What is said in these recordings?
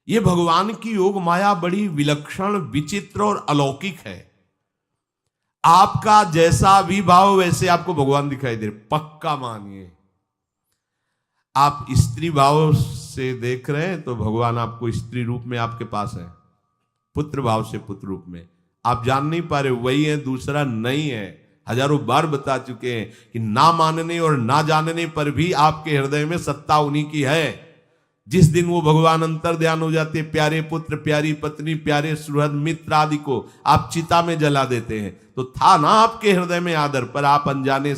ये भगवान की योग माया बड़ी विलक्षण, विचित्र और अलौकिक है। आपका जैसा भी भाव वैसे आपको भगवान दिखाई दे रहे, पक्का मानिए। आप स्त्री भाव से देख रहे हैं तो भगवान आपको स्त्री रूप में आपके पास है, पुत्र भाव से पुत्र रूप में आप जान नहीं पा रहे, वही है, दूसरा नहीं है। हजारों बार बता चुके हैं कि ना मानने और ना जानने पर भी आपके हृदय में सत्ता उन्हीं की है। जिस दिन वो भगवान अंतर ध्यान हो जाते, प्यारे पुत्र, प्यारी पत्नी, प्यारे सुहृद मित्र आदि को आप चिता में जला देते हैं, तो था ना आपके हृदय में आदर, पर आप अनजाने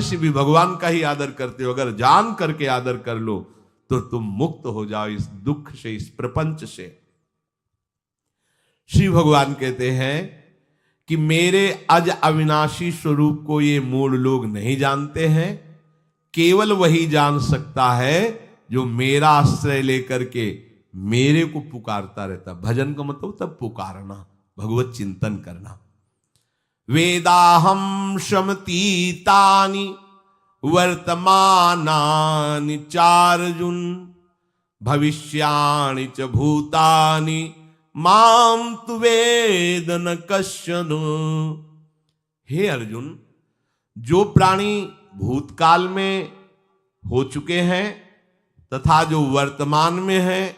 से भी भगवान का ही आदर करते हो। अगर जान करके आदर कर लो तो तुम मुक्त हो जाओ इस दुख से, इस प्रपंच से। श्री भगवान कहते हैं कि मेरे अज अविनाशी स्वरूप को ये मूढ़ लोग नहीं जानते हैं, केवल वही जान सकता है जो मेरा आश्रय लेकर के मेरे को पुकारता रहता। भजन का मतलब तब पुकारना, भगवत चिंतन करना। वेदाहम शमतीतानि वर्तमानानि चार्जुन भविष्याणि च भूतानि माम तु वेद न कश्चन। हे अर्जुन, जो प्राणी भूतकाल में हो चुके हैं तथा जो वर्तमान में है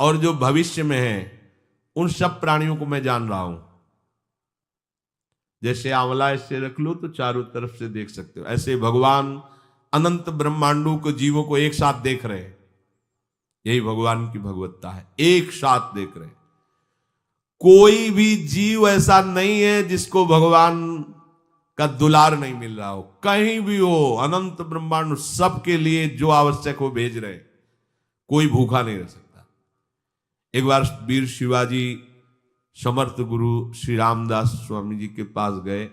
और जो भविष्य में है, उन सब प्राणियों को मैं जान रहा हूं। जैसे आंवला ऐसे रख लो तो चारों तरफ से देख सकते हो, ऐसे भगवान अनंत ब्रह्मांडों को, जीवों को एक साथ देख रहे हैं। यही भगवान की भगवत्ता है, एक साथ देख रहे हैं। कोई भी जीव ऐसा नहीं है जिसको भगवान का दुलार नहीं मिल रहा हो, कहीं भी हो, अनंत ब्रह्मांड सबके लिए जो आवश्यक हो भेज रहे। कोई भूखा नहीं रह सकता। एक बार वीर शिवाजी समर्थ गुरु श्री रामदास स्वामी जी के पास गए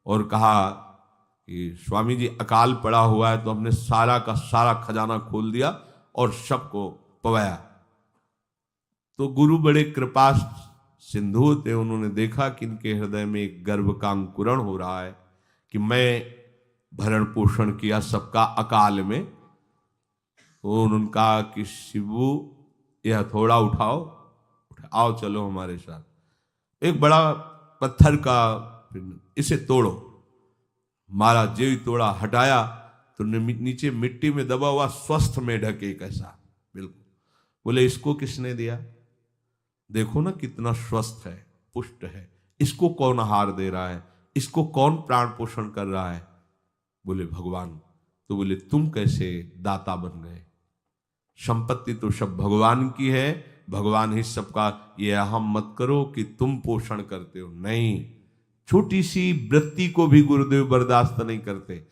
और कहा कि स्वामी जी अकाल पड़ा हुआ है, तो हमने सारा का सारा खजाना खोल दिया और सबको पवाया। तो गुरु बड़े कृपा सिंधु थे, उन्होंने देखा कि इनके हृदय में एक गर्भ का अंकुरण हो रहा है कि मैं भरण पोषण किया सबका अकाल में। तो उन्होंने कहा कि शिवू यह थोड़ा उठाओ, आओ चलो हमारे साथ। एक बड़ा पत्थर का, इसे तोड़ो। महाराज जी तोड़ा, हटाया तो नीचे मिट्टी में दबा हुआ स्वस्थ मेढक एक ऐसा, बिल्कुल। बोले इसको किसने दिया? देखो ना कितना स्वस्थ है, पुष्ट है, इसको कौन आहार दे रहा है, इसको कौन प्राण पोषण कर रहा है? बोले भगवान। तो बोले तुम कैसे दाता बन गए? संपत्ति तो सब भगवान की है, भगवान ही सबका, ये अहम मत करो कि तुम पोषण करते हो। नहीं, छोटी सी वृत्ति को भी गुरुदेव बर्दाश्त नहीं करते।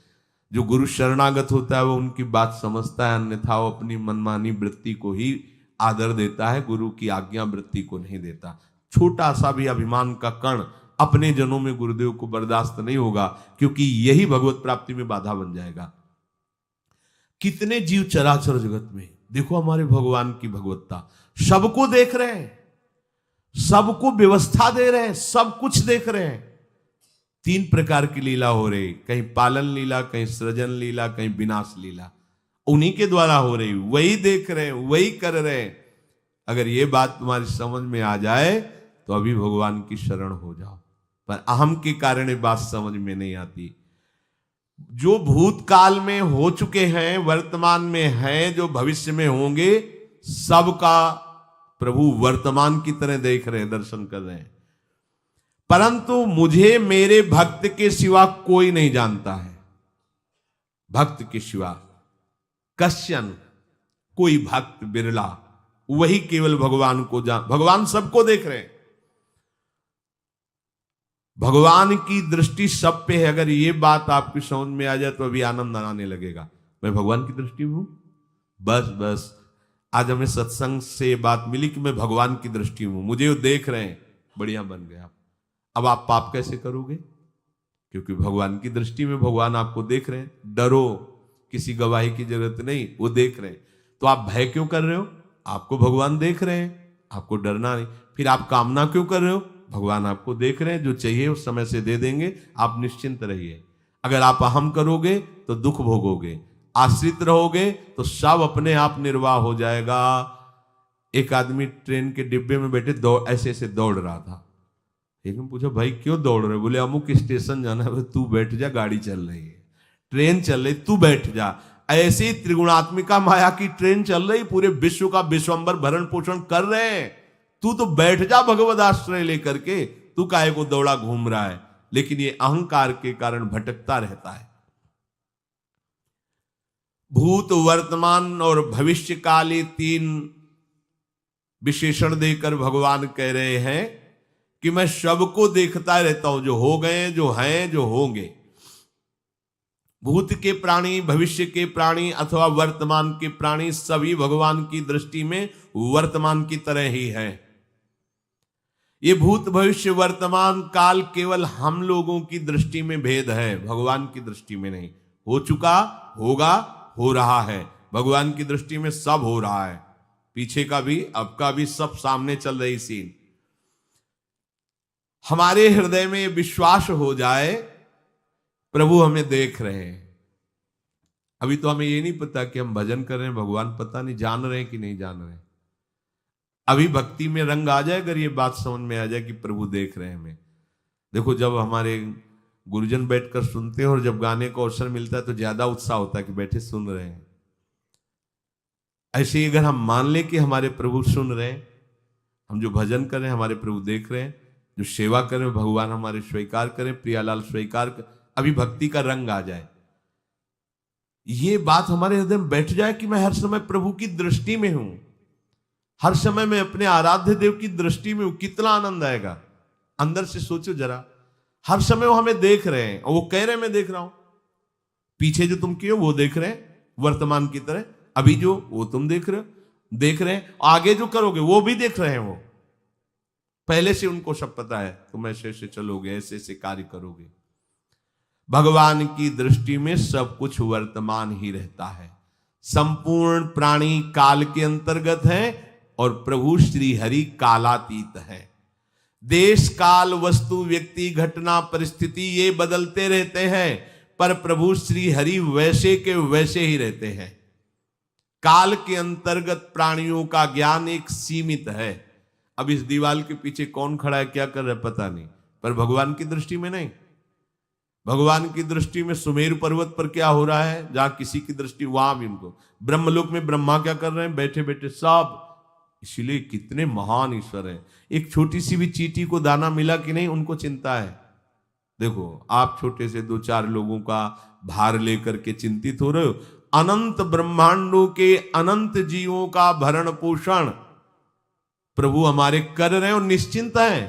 जो गुरु शरणागत होता है वो उनकी बात समझता है, अन्यथा वो अपनी मनमानी वृत्ति को ही आदर देता है, गुरु की आज्ञा वृत्ति को नहीं देता। छोटा सा भी अभिमान का कण अपने जनों में गुरुदेव को बर्दाश्त नहीं होगा, क्योंकि यही भगवत प्राप्ति में बाधा बन जाएगा। कितने जीव चराचर जगत में, देखो हमारे भगवान की भगवत्ता, सबको देख रहे हैं, सबको व्यवस्था दे रहे हैं, सब कुछ देख रहे हैं। 3 प्रकार की लीला हो रही, कहीं पालन लीला, कहीं सृजन लीला, कहीं विनाश लीला, उन्हीं के द्वारा हो रही, वही देख रहे हैं, वही कर रहे हैं। अगर ये बात तुम्हारी समझ में आ जाए तो अभी भगवान की शरण हो जाओ, पर अहम के कारण ये बात समझ में नहीं आती। जो भूतकाल में हो चुके हैं, वर्तमान में हैं, जो भविष्य में होंगे, सबका प्रभु वर्तमान की तरह देख रहे हैं, दर्शन कर रहे हैं। परंतु मुझे मेरे भक्त के सिवा कोई नहीं जानता है। भक्त के सिवा कश्यन, कोई भक्त बिरला, वही केवल भगवान को जान। भगवान सबको देख रहे हैं, भगवान की दृष्टि सब पे है। अगर ये बात आपकी समझ में आ जाए तो अभी आनंद आने लगेगा। मैं भगवान की दृष्टि में हूं, बस आज हमें सत्संग से बात मिली कि मैं भगवान की दृष्टि में हूं, मुझे वो देख रहे हैं, बढ़िया बन गया। अब आप पाप कैसे करोगे? क्योंकि भगवान की दृष्टि में भगवान आपको देख रहे हैं। डरो, किसी गवाही की जरूरत नहीं, वो देख रहे हैं। तो आप भय क्यों कर रहे हो? आपको भगवान देख रहे हैं, आपको डरना नहीं। फिर आप कामना क्यों कर रहे हो? भगवान आपको देख रहे हैं, जो चाहिए उस समय से दे देंगे, आप निश्चिंत रहिए। अगर आप अहम करोगे तो दुख भोगोगे, आश्रित रहोगे तो सब अपने आप निर्वाह हो जाएगा। एक आदमी ट्रेन के डिब्बे में बैठे ऐसे ऐसे दौड़ रहा था। एक ने पूछा भाई क्यों दौड़ रहे? बोले अमुक स्टेशन जाना है। तू बैठ जा, गाड़ी चल रही है, ट्रेन चल रही, तू बैठ जा। ऐसे ही त्रिगुणात्मिका माया की ट्रेन चल रही, पूरे विश्व का विश्वंबर भरण पोषण कर रहे हैं, तू तो बैठ जा भगवद आश्रय लेकर के, तू काहे को दौड़ा घूम रहा है? लेकिन ये अहंकार के कारण भटकता रहता है। भूत, वर्तमान और भविष्य काल, ये 3 विशेषण देकर भगवान कह रहे हैं कि मैं सबको देखता रहता हूं, जो हो गए, जो हैं, जो होंगे। भूत के प्राणी, भविष्य के प्राणी अथवा वर्तमान के प्राणी सभी भगवान की दृष्टि में वर्तमान की तरह ही है। ये भूत, भविष्य, वर्तमान काल केवल हम लोगों की दृष्टि में भेद है, भगवान की दृष्टि में नहीं। हो चुका, होगा, हो रहा है। भगवान की दृष्टि में सब हो रहा है, पीछे का भी, अब का भी, सब सामने चल रही सीन। हमारे हृदय में विश्वास हो जाए प्रभु हमें देख रहे हैं। अभी तो हमें ये नहीं पता कि हम भजन कर रहे हैं, भगवान पता नहीं जान रहे हैं कि नहीं जान रहे हैं। अभी भक्ति में रंग आ जाए, अगर ये बात समझ में आ जाए कि प्रभु देख रहे हैं हमें। देखो, जब हमारे गुरुजन बैठकर सुनते हैं और जब गाने को अवसर मिलता है तो ज्यादा उत्साह होता है कि बैठे सुन रहे हैं। ऐसे ही अगर हम मान लें कि हमारे प्रभु सुन रहे हैं, हम जो भजन कर रहे हैं हमारे प्रभु देख रहे हैं, जो सेवा कर रहे हैं भगवान हमारे स्वीकार करें, प्रियालाल स्वीकार कर, अभी भक्ति का रंग आ जाए, ये बात हमारे हृदय में बैठ जाए कि मैं हर समय प्रभु की दृष्टि में हूं, हर समय मैं अपने आराध्य देव की दृष्टि में हूं, कितना आनंद आएगा। अंदर से सोचो जरा, हर समय वो हमें देख रहे हैं और वो कह रहे हैं मैं देख रहा हूं। पीछे जो तुम किए वो देख रहे हैं वर्तमान की तरह, अभी जो वो तुम देख रहे हैं, आगे जो करोगे वो भी देख रहे हैं। वो पहले से उनको सब पता है, तुम ऐसे ऐसे चलोगे, ऐसे ऐसे कार्य करोगे। भगवान की दृष्टि में सब कुछ वर्तमान ही रहता है। संपूर्ण प्राणी काल के अंतर्गत है और प्रभु श्री हरि कालातीत है। देश, काल, वस्तु, व्यक्ति, घटना, परिस्थिति ये बदलते रहते हैं, पर प्रभु श्री हरि वैसे के वैसे ही रहते हैं। काल के अंतर्गत प्राणियों का ज्ञान एक सीमित है। अब इस दीवार के पीछे कौन खड़ा है, क्या कर रहा है पता नहीं, पर भगवान की दृष्टि में नहीं। भगवान की दृष्टि में सुमेरु पर्वत पर क्या हो रहा है, जहां किसी की दृष्टि, वहां भी उनको, ब्रह्मलोक में ब्रह्मा क्या कर रहे हैं, बैठे बैठे सब। इसलिए कितने महान ईश्वर हैं। एक छोटी सी भी चींटी को दाना मिला कि नहीं, उनको चिंता है। देखो, आप छोटे से 2-4 लोगों का भार लेकर के चिंतित हो रहे हो, अनंत ब्रह्मांडों के अनंत जीवों का भरण पोषण प्रभु हमारे कर रहे हैं और निश्चिंत हैं।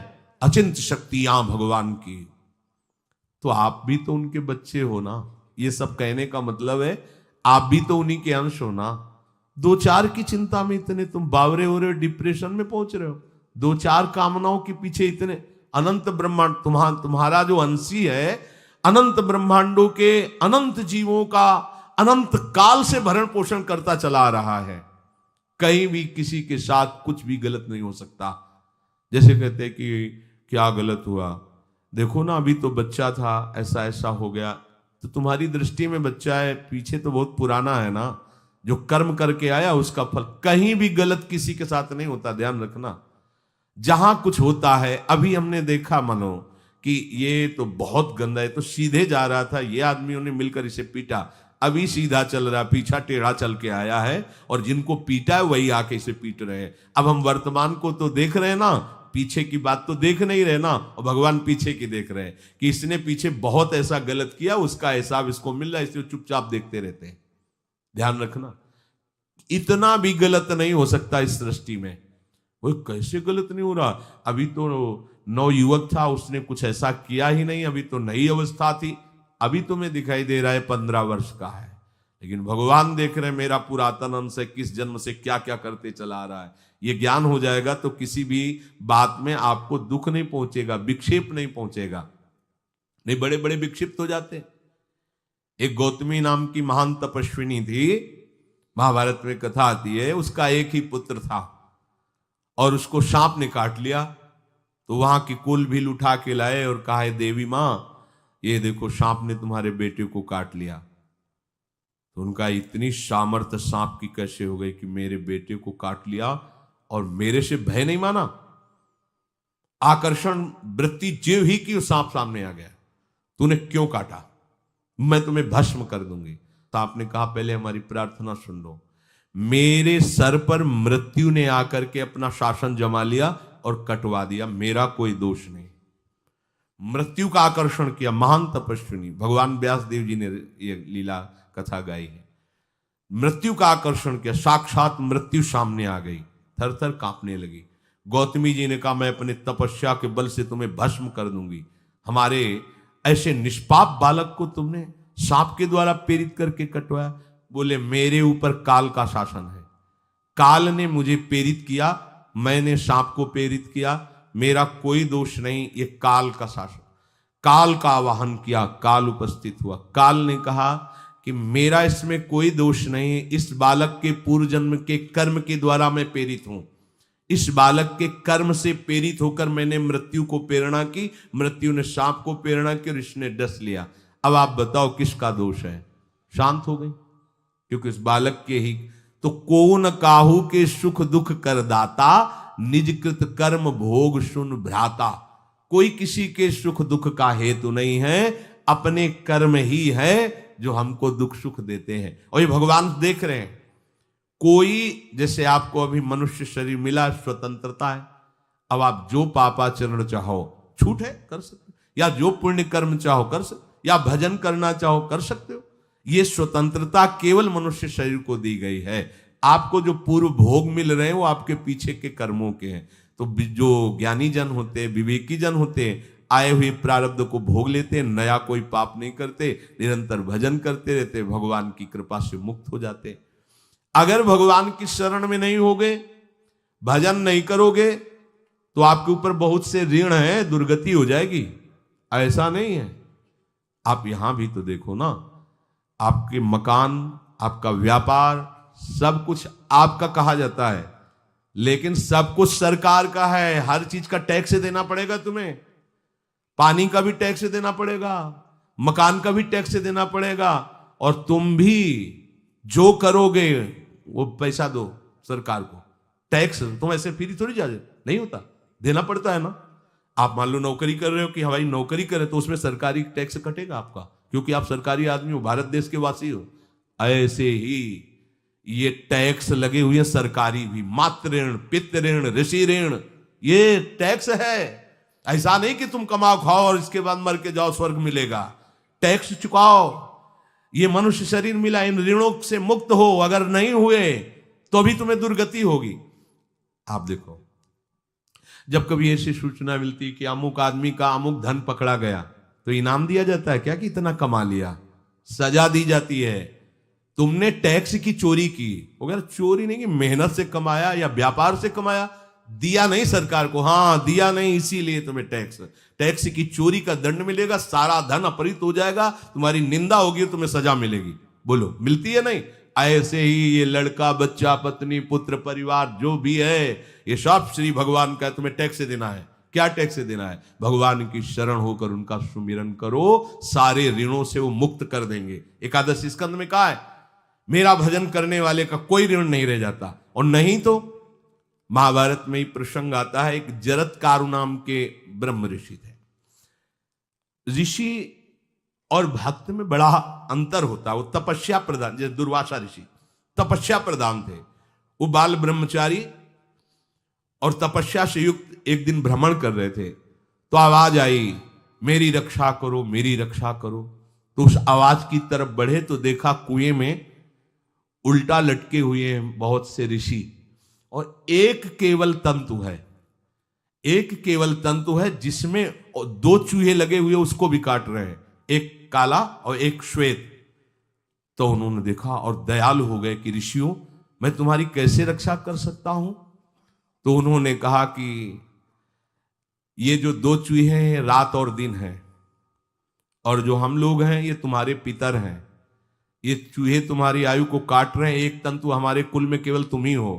अचिंत शक्तियां भगवान की, तो आप भी तो उनके बच्चे हो ना। ये सब कहने का मतलब है आप भी तो उन्हीं के अंश हो ना। 2-4 की चिंता में इतने तुम बावरे हो रहे हो, डिप्रेशन में पहुंच रहे हो, 2-4 कामनाओं के पीछे इतने। अनंत ब्रह्मांड तुम्हारा जो अंशी है, अनंत ब्रह्मांडों के अनंत जीवों का अनंत काल से भरण पोषण करता चला आ रहा है। कहीं भी किसी के साथ कुछ भी गलत नहीं हो सकता। जैसे कहते हैं कि क्या गलत हुआ, देखो ना अभी तो बच्चा था, ऐसा ऐसा हो गया, तो तुम्हारी दृष्टि में बच्चा है, पीछे तो बहुत पुराना है ना, जो कर्म करके आया उसका फल। कहीं भी गलत किसी के साथ नहीं होता, ध्यान रखना। जहां कुछ होता है, अभी हमने देखा मनो कि ये तो बहुत गंदा है, तो सीधे जा रहा था, ये आदमियों ने मिलकर इसे पीटा, अभी सीधा चल रहा, पीछा टेढ़ा चल के आया है, और जिनको पीटा है वही आके इसे पीट रहे हैं। अब हम वर्तमान को तो देख रहे हैं ना, पीछे की बात तो देख नहीं रहे ना, और भगवान पीछे की देख रहे हैं कि इसने पीछे बहुत ऐसा गलत किया, उसका हिसाब इसको मिल रहा है, इसलिए चुपचाप देखते रहते हैं। ध्यान रखना, इतना भी गलत नहीं हो सकता इस सृष्टि में। वो कैसे गलत नहीं हो रहा, अभी तो नवयुवक था, उसने कुछ ऐसा किया ही नहीं, अभी तो नई अवस्था थी, अभी तुम्हें दिखाई दे रहा है 15 वर्ष का है, लेकिन भगवान देख रहे हैं मेरा पुरातन अंश है, किस जन्म से क्या क्या करते चला आ रहा है। ये ज्ञान हो जाएगा तो किसी भी बात में आपको दुख नहीं पहुंचेगा, विक्षेप नहीं पहुंचेगा। नहीं, बड़े बड़े विक्षिप्त हो जाते। एक गौतमी नाम की महान तपस्विनी थी, महाभारत में कथा आती है, उसका एक ही पुत्र था और उसको सांप ने काट लिया। तो वहां की कुल भील उठा के लाए और कहा, देवी मां ये देखो सांप ने तुम्हारे बेटे को काट लिया। तो उनका इतनी सामर्थ्य सांप की कैसे हो गई कि मेरे बेटे को काट लिया और मेरे से भय नहीं माना। आकर्षण वृत्ति जीव ही की सांप सामने आ गया, तूने क्यों काटा, मैं तुम्हें भस्म कर दूंगी। तो आपने कहा पहले हमारी प्रार्थना सुन लो। मेरे सर पर मृत्यु ने आकर के अपना शासन जमा लिया और कटवा दिया, मेरा कोई दोष नहीं। मृत्यु का आकर्षण किया, महान तपस्विनी भगवान व्यास देव जी ने ये लीला कथा गाई है। मृत्यु का आकर्षण किया, साक्षात मृत्यु सामने आ गई, थर थर कांपने लगी। गौतमी जी ने कहा मैं अपने तपस्या के बल से तुम्हें भस्म कर दूंगी। हमारे ऐसे निष्पाप बालक को तुमने सांप के द्वारा प्रेरित करके कटवाया। बोले मेरे ऊपर काल का शासन है, काल ने मुझे प्रेरित किया, मैंने सांप को प्रेरित किया, मेरा कोई दोष नहीं, ये काल का शासन। काल का आवाहन किया, काल उपस्थित हुआ। काल ने कहा कि मेरा इसमें कोई दोष नहीं, इस बालक के पूर्व जन्म के कर्म के द्वारा मैं प्रेरित हूं। इस बालक के कर्म से प्रेरित होकर मैंने मृत्यु को प्रेरणा की, मृत्यु ने सांप को प्रेरणा की और इसने डस लिया। अब आप बताओ किसका दोष है? शांत हो गई, क्योंकि इस बालक के ही तो कौन काहू के सुख दुख कर दाता, निज कृत कर्म भोग सुन भ्राता। कोई किसी के सुख दुख का हेतु नहीं है, अपने कर्म ही है जो हमको दुख सुख देते हैं। और ये भगवान देख रहे हैं। कोई जैसे आपको अभी मनुष्य शरीर मिला, स्वतंत्रता है, अब आप जो पापाचरण चाहो छूट है कर सकते हो, या जो पुण्य कर्म चाहो कर सकते, या भजन करना चाहो कर सकते हो। ये स्वतंत्रता केवल मनुष्य शरीर को दी गई है। आपको जो पूर्व भोग मिल रहे हैं वो आपके पीछे के कर्मों के हैं। तो जो ज्ञानी जन होते, विवेकी जन होते, आए हुए प्रारब्ध को भोग लेते, नया कोई पाप नहीं करते, निरंतर भजन करते रहते, भगवान की कृपा से मुक्त हो जाते। अगर भगवान की शरण में नहीं होगे, भजन नहीं करोगे, तो आपके ऊपर बहुत से ऋण है, दुर्गति हो जाएगी। ऐसा नहीं है। आप यहां भी तो देखो ना, आपके मकान, आपका व्यापार, सब कुछ आपका कहा जाता है, लेकिन सब कुछ सरकार का है। हर चीज का टैक्स देना पड़ेगा तुम्हें। पानी का भी टैक्स देना पड़ेगा, मकान का भी टैक्स देना पड़ेगा, और तुम भी जो करोगे वो पैसा दो सरकार को। टैक्स तुम ऐसे फ्री थोड़ी जा नहीं होता, देना पड़ता है ना। आप मान लो नौकरी कर रहे हो कि हमारी नौकरी करे, तो उसमें सरकारी टैक्स कटेगा आपका, क्योंकि आप सरकारी आदमी हो, भारत देश के वासी हो। ऐसे ही ये टैक्स लगे हुए हैं सरकारी भी, मातृ ऋण, पितृ ऋण, ऋषि ऋण, ये टैक्स है। ऐसा नहीं कि तुम कमाओ खाओ और इसके बाद मर के जाओ स्वर्ग मिलेगा। टैक्स चुकाओ। ये मनुष्य शरीर मिला, इन ऋणों से मुक्त हो। अगर नहीं हुए तो भी तुम्हें दुर्गति होगी। आप देखो, जब कभी ऐसी सूचना मिलती कि अमुक आदमी का अमुक धन पकड़ा गया, तो इनाम दिया जाता है क्या कि इतना कमा लिया? सजा दी जाती है। तुमने टैक्स की चोरी की, अगर चोरी नहीं की, मेहनत से कमाया या व्यापार से कमाया, दिया नहीं सरकार को, हाँ दिया नहीं, इसीलिए तुम्हें टैक्स की चोरी का दंड मिलेगा, सारा धन अपहृत हो जाएगा, तुम्हारी निंदा होगी, तुम्हें सजा मिलेगी। बोलो मिलती है नहीं? ऐसे ही ये लड़का, बच्चा, पत्नी, पुत्र, परिवार जो भी है, ये सब श्री भगवान का तुम्हें टैक्स देना है। क्या टैक्स देना है? भगवान की शरण होकर उनका सुमिरन करो, सारे ऋणों से वो मुक्त कर देंगे। एकादशी स्कंद में कहा है, मेरा भजन करने वाले का कोई ऋण नहीं रह जाता। और नहीं तो महाभारत में ही प्रसंग आता है, एक जरत्कारु नाम के ब्रह्म ऋषि थे। ऋषि और भक्त में बड़ा अंतर होता है। वो तपस्या प्रधान, जैसे दुर्वासा ऋषि तपस्या प्रधान थे, वो बाल ब्रह्मचारी और तपस्या से युक्त एक दिन भ्रमण कर रहे थे, तो आवाज आई, मेरी रक्षा करो, मेरी रक्षा करो। तो उस आवाज की तरफ बढ़े तो देखा कुएं में उल्टा लटके हुए हैं बहुत से ऋषि, और एक केवल तंतु है, एक केवल तंतु है जिसमें दो चूहे लगे हुए उसको भी काट रहे हैं, एक काला और एक श्वेत। तो उन्होंने देखा और दयालु हो गए कि ऋषियों, मैं तुम्हारी कैसे रक्षा कर सकता हूं? तो उन्होंने कहा कि ये जो दो चूहे हैं रात और दिन हैं, और जो हम लोग हैं ये तुम्हारे पितर हैं। ये चूहे तुम्हारी आयु को काट रहे हैं, एक तंतु हमारे कुल में केवल तुम ही हो,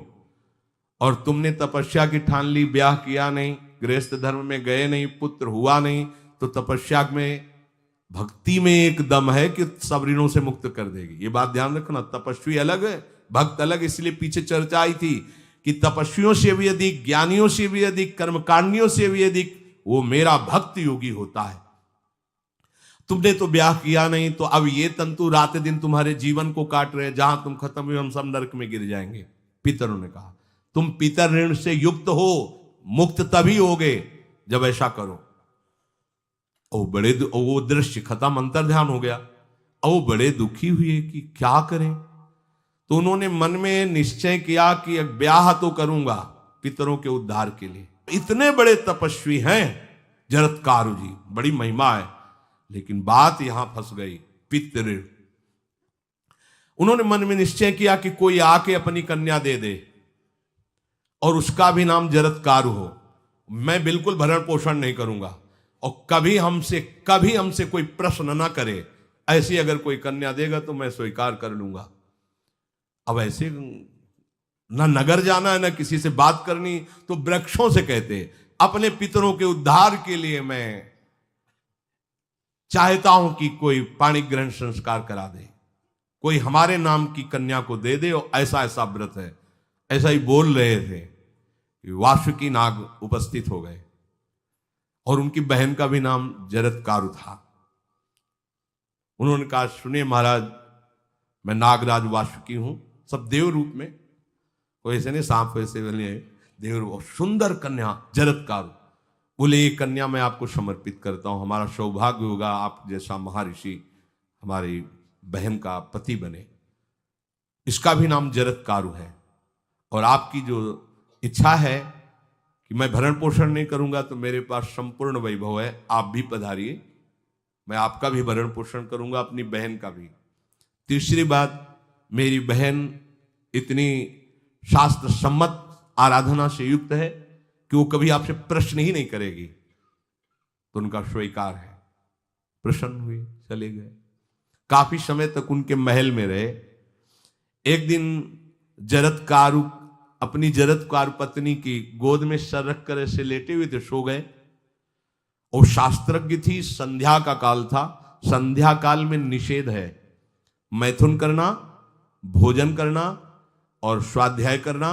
और तुमने तपस्या की ठान ली, ब्याह किया नहीं, गृहस्थ धर्म में गए नहीं, पुत्र हुआ नहीं, तो तपस्या में, भक्ति में एक दम है कि सब ऋणों से मुक्त कर देगी। ये बात ध्यान रखना। तपस्वी अलग है, भक्त अलग। इसलिए पीछे चर्चा आई थी कि तपस्वियों से भी अधिक, ज्ञानियों से भी अधिक, कर्मकांडियों से भी अधिक वो मेरा भक्त योगी होता है। तुमने तो ब्याह किया नहीं, तो अब ये तंतु रात दिन तुम्हारे जीवन को काट रहे, जहां तुम खत्म हुए हम सब नरक में गिर जाएंगे। पितरों ने कहा तुम पितर ऋण से युक्त हो, मुक्त तभी होगे जब ऐसा करो। वो दृश्य खत्म, अंतर ध्यान हो गया। वो बड़े दुखी हुए कि क्या करें, तो उन्होंने मन में निश्चय किया कि ब्याह तो करूंगा पितरों के उद्धार के लिए। इतने बड़े तपस्वी हैं जरत्कारु जी, बड़ी महिमा है, लेकिन बात यहां फंस गई। पितृ, उन्होंने मन में निश्चय किया कि कोई आके अपनी कन्या दे दे और उसका भी नाम जरत्कारु हो। मैं बिल्कुल भरण पोषण नहीं करूंगा और कभी हमसे कोई प्रश्न ना करे, ऐसी अगर कोई कन्या देगा तो मैं स्वीकार कर लूंगा। अब ऐसे ना नगर जाना है ना किसी से बात करनी, तो वृक्षों से कहते अपने पितरों के उद्धार के लिए मैं चाहता हूं कि कोई पाणी ग्रहण संस्कार करा दे, कोई हमारे नाम की कन्या को दे दे, और ऐसा ऐसा व्रत है। ऐसा ही बोल रहे थे, वासुकी नाग उपस्थित हो गए और उनकी बहन का भी नाम जरत्कारु था। उन्होंने कहा सुनिए महाराज, मैं नागराज वासुकी हूं, सब देव रूप में, कोई ऐसे नहीं सांप वैसे बने, देव रूप, सुंदर कन्या जरत्कारु। बोले ये कन्या मैं आपको समर्पित करता हूं, हमारा सौभाग्य होगा आप जैसा महर्षि हमारी बहन का पति बने। इसका भी नाम जरत्कारु है, और आपकी जो इच्छा है कि मैं भरण पोषण नहीं करूंगा तो मेरे पास संपूर्ण वैभव है, आप भी पधारिए, मैं आपका भी भरण पोषण करूंगा, अपनी बहन का भी। तीसरी बात, मेरी बहन इतनी शास्त्र सम्मत आराधना से युक्त है कि वो कभी आपसे प्रश्न ही नहीं करेगी, तो उनका स्वीकार है। प्रसन्न हुए, चले गए। काफी समय तक उनके महल में रहे। एक दिन जरत्कारु अपनी जरत्कारु पत्नी की गोद में सर रख कर ऐसे लेटे हुए थे, सो गए। और शास्त्रज्ञ थी, संध्या का काल था, संध्या काल में निषेध है मैथुन करना, भोजन करना और स्वाध्याय करना,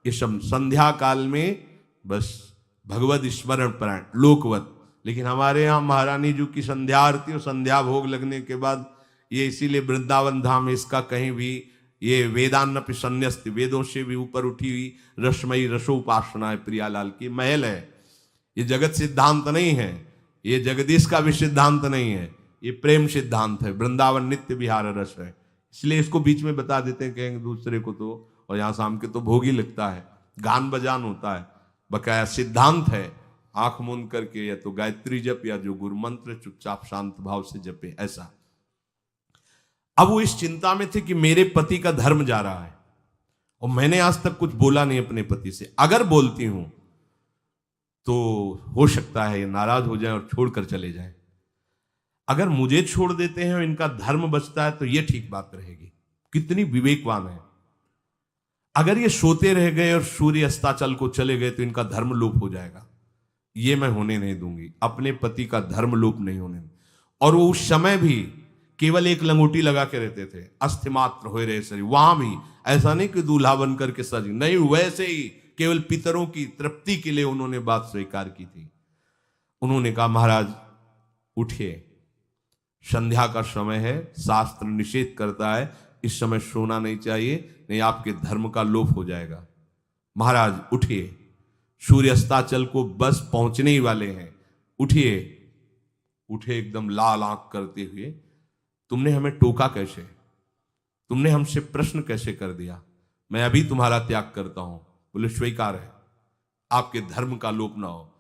ये सब संध्या काल में बस भगवत स्मरण परायण लोकवत। लेकिन हमारे यहाँ महारानी जी की संध्या आरती और संध्या भोग लगने के बाद ये, इसीलिए वृंदावन धाम इसका कहीं भी ये वेदान्नपि संन्यस्त, वेदों से भी ऊपर उठी हुई रसमयी रसोपासना है, प्रियालाल की महल है। ये जगत सिद्धांत नहीं है, ये जगदीश का भी सिद्धांत नहीं है, ये प्रेम सिद्धांत है। वृंदावन नित्य विहार रस है, इसलिए इसको बीच में बता देते हैं, कहेंगे दूसरे को तो, और यहाँ शाम के तो भोग ही लगता है, गान बजान होता है, बकाया सिद्धांत है। आंख मूंद करके या तो गायत्री जप या जो गुरु मंत्र चुपचाप शांत भाव से जपे, ऐसा। अब वो इस चिंता में थे कि मेरे पति का धर्म जा रहा है, और मैंने आज तक कुछ बोला नहीं अपने पति से, अगर बोलती हूं तो हो सकता है ये नाराज हो जाए और छोड़कर चले जाए। अगर मुझे छोड़ देते हैं और इनका धर्म बचता है तो ये ठीक बात रहेगी। कितनी विवेकवान है। अगर ये सोते रह गए और सूर्य अस्ताचल को चले गए तो इनका धर्म लोप हो जाएगा, ये मैं होने नहीं दूंगी, अपने पति का धर्म लोप नहीं होने दूंगी। और वो उस समय भी केवल एक लंगोटी लगा के रहते थे, अस्थिमात्र हो रहे शरीर, वहां भी ऐसा नहीं कि दूल्हा बन करके सज, नहीं, वैसे ही केवल पितरों की तृप्ति के लिए उन्होंने बात स्वीकार की थी। उन्होंने कहा महाराज उठिए, संध्या का समय है, शास्त्र निषेध करता है इस समय सोना नहीं चाहिए, नहीं आपके धर्म का लोप हो जाएगा। महाराज उठिए, सूर्य अस्ताचल को बस पहुंचने ही वाले हैं, उठिए। उठे एकदम लाल आंख करते हुए, तुमने हमें टोका कैसे, तुमने हमसे प्रश्न कैसे कर दिया, मैं अभी तुम्हारा त्याग करता हूं। बोले स्वीकार है, आपके धर्म का लोप ना हो।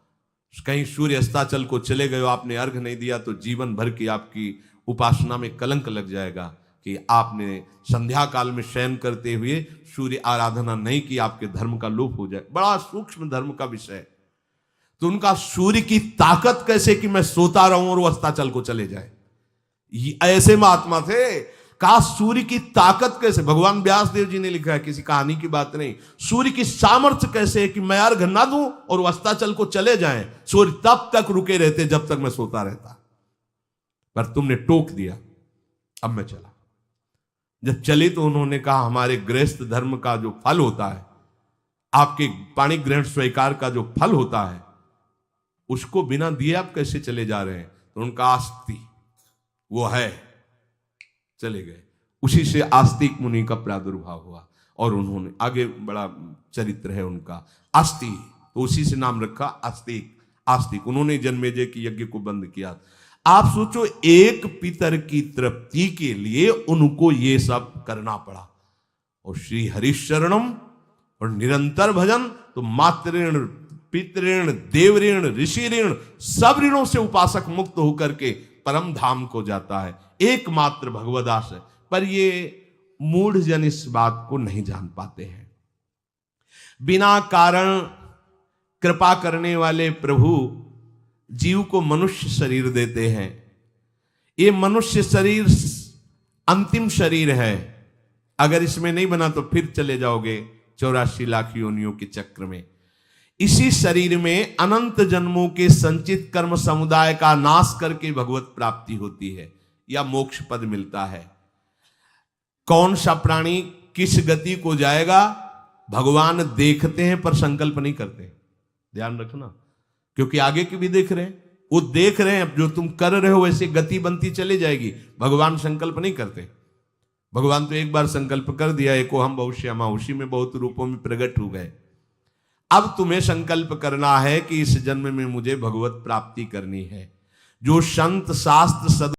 कहीं सूर्य अस्ताचल को चले गए, आपने अर्घ नहीं दिया तो जीवन भर की आपकी उपासना में कलंक लग जाएगा कि आपने संध्या काल में शयन करते हुए सूर्य आराधना नहीं की, आपके धर्म का लोप हो जाए। बड़ा सूक्ष्म धर्म का विषय। तो उनका सूर्य की ताकत कैसे कि मैं सोता रहूं और वो अस्ताचल को चले जाए, ऐसे महात्मा थे। कहा सूर्य की ताकत कैसे, भगवान व्यास देव जी ने लिखा है, किसी कहानी की बात नहीं। सूर्य की सामर्थ्य कैसे कि मैं अर्घ ना दूं और वो अस्ताचल को चले जाएं, सूर्य तब तक रुके रहते जब तक मैं सोता रहता, पर तुमने टोक दिया, अब मैं चला। जब चले तो उन्होंने कहा हमारे गृहस्थ धर्म का जो फल होता है, आपके पाणी ग्रहण स्वीकार का जो फल होता है उसको बिना दिए आप कैसे चले जा रहे हैं? तो उनका आस्ति वो है, चले गए। उसी से आस्तिक मुनि का प्रादुर्भाव हुआ और उन्होंने आगे बड़ा चरित्र है उनका, आस्ति, तो उसी से नाम रखा आस्तिक। आस्तिक उन्होंने जन्मेजय की यज्ञ को बंद किया। आप सोचो, एक पितर की तृप्ति के लिए उनको ये सब करना पड़ा। और श्री हरिशरणम और निरंतर भजन, तो मातृण, पितृण, देवऋण, ऋषि ऋण, सब ऋणों से उपासक मुक्त होकर के परम धाम को जाता है, एकमात्र भगवदास है। पर ये मूढ़ जन इस बात को नहीं जान पाते हैं। बिना कारण कृपा करने वाले प्रभु जीव को मनुष्य शरीर देते हैं। ये मनुष्य शरीर अंतिम शरीर है, अगर इसमें नहीं बना तो फिर चले जाओगे 84 लाख योनियों के चक्र में। इसी शरीर में अनंत जन्मों के संचित कर्म समुदाय का नाश करके भगवत प्राप्ति होती है या मोक्ष पद मिलता है। कौन सा प्राणी किस गति को जाएगा भगवान देखते हैं पर संकल्प नहीं करते, ध्यान रखना, क्योंकि आगे की भी देख रहे हैं। वो देख रहे हैं जो तुम कर रहे हो वैसे गति बनती चली जाएगी, भगवान संकल्प नहीं करते। भगवान तो एक बार संकल्प कर दिया, एको हम बहुश्यामा, उसी में बहुत रूपों में प्रकट हो गए। अब तुम्हें संकल्प करना है कि इस जन्म में मुझे भगवत प्राप्ति करनी है। जो संत शास्त्र सद